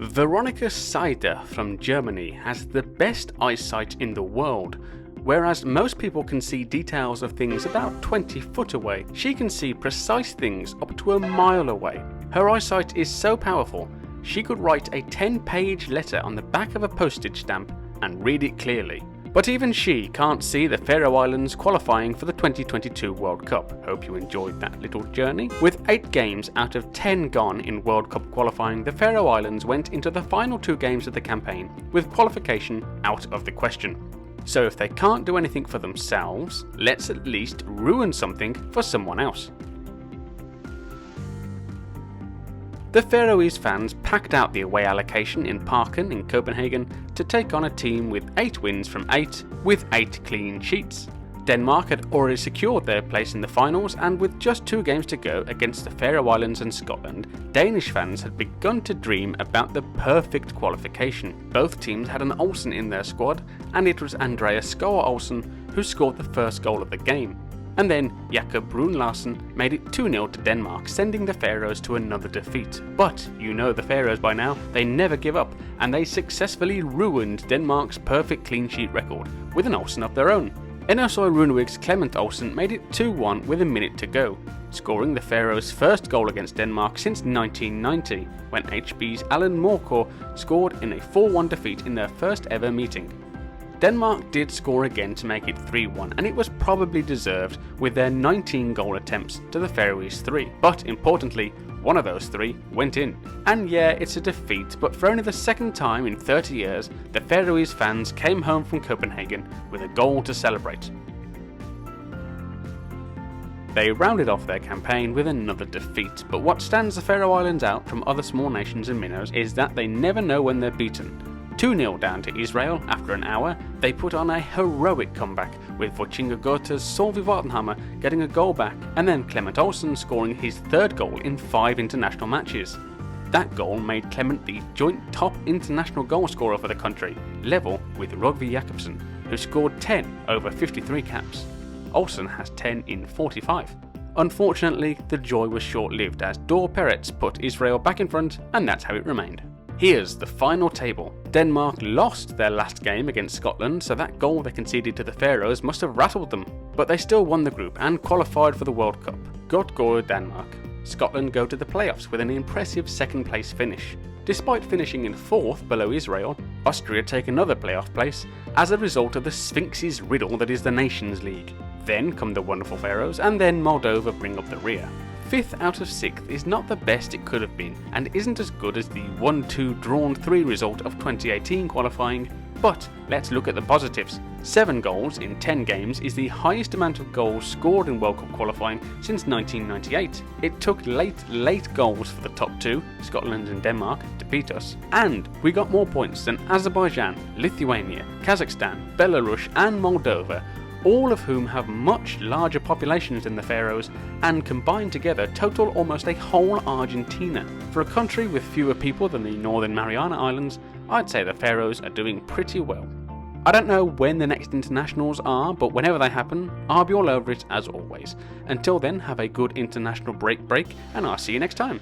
Veronika Seider from Germany has the best eyesight in the world. Whereas most people can see details of things about 20 foot away, she can see precise things up to a mile away. Her eyesight is so powerful, she could write a 10-page letter on the back of a postage stamp and read it clearly. But even she can't see the Faroe Islands qualifying for the 2022 World Cup. Hope you enjoyed that little journey. With 8 games out of 10 gone in World Cup qualifying, the Faroe Islands went into the final 2 games of the campaign with qualification out of the question. So if they can't do anything for themselves, let's at least ruin something for someone else. The Faroese fans packed out the away allocation in Parken in Copenhagen to take on a team with 8 wins from 8 with 8 clean sheets. Denmark had already secured their place in the finals, and with just 2 games to go against the Faroe Islands and Scotland, Danish fans had begun to dream about the perfect qualification. Both teams had an Olsen in their squad, and it was Andreas Skov Olsen who scored the first goal of the game. And then Jakob Brun Larsen made it 2-0 to Denmark, sending the Faroes to another defeat. But you know the Faroes by now, they never give up, and they successfully ruined Denmark's perfect clean sheet record with an Olsen of their own. NSO Runewig's Clement Olsen made it 2-1 with a minute to go, scoring the Faroes' first goal against Denmark since 1990, when HB's Allan Morkor scored in a 4-1 defeat in their first ever meeting. Denmark did score again to make it 3-1, and it was probably deserved with their 19 goal attempts to the Faroese 3. But importantly, one of those 3 went in. And yeah, it's a defeat, but for only the second time in 30 years, the Faroese fans came home from Copenhagen with a goal to celebrate. They rounded off their campaign with another defeat, but what stands the Faroe Islands out from other small nations and minnows is that they never know when they're beaten. 2-0 down to Israel after an hour, they put on a heroic comeback with Vojinga Gota's Solvi Vardenhammer getting a goal back, and then Clement Olsen scoring his 3rd goal in 5 international matches. That goal made Clement the joint top international goal scorer for the country, level with Rugvi Jakobsen, who scored 10 over 53 caps. Olsen has 10 in 45. Unfortunately, the joy was short-lived as Dor Peretz put Israel back in front, and that's how it remained. Here's the final table. Denmark lost their last game against Scotland, so that goal they conceded to the Faroes must have rattled them. But they still won the group and qualified for the World Cup. Godt går Denmark. Scotland go to the playoffs with an impressive 2nd place finish. Despite finishing in 4th below Israel, Austria take another playoff place as a result of the Sphinx's riddle that is the Nations League. Then come the wonderful Faroes, and then Moldova bring up the rear. 5th out of 6th is not the best it could have been, and isn't as good as the 1-2 drawn 3 result of 2018 qualifying, but let's look at the positives. 7 goals in 10 games is the highest amount of goals scored in World Cup qualifying since 1998. It took late goals for the top 2, Scotland and Denmark, to beat us, and we got more points than Azerbaijan, Lithuania, Kazakhstan, Belarus and Moldova, all of whom have much larger populations than the Faroes, and combined together total almost a whole Argentina. For a country with fewer people than the Northern Mariana Islands, I'd say the Faroes are doing pretty well. I don't know when the next internationals are, but whenever they happen, I'll be all over it as always. Until then, have a good international break, and I'll see you next time.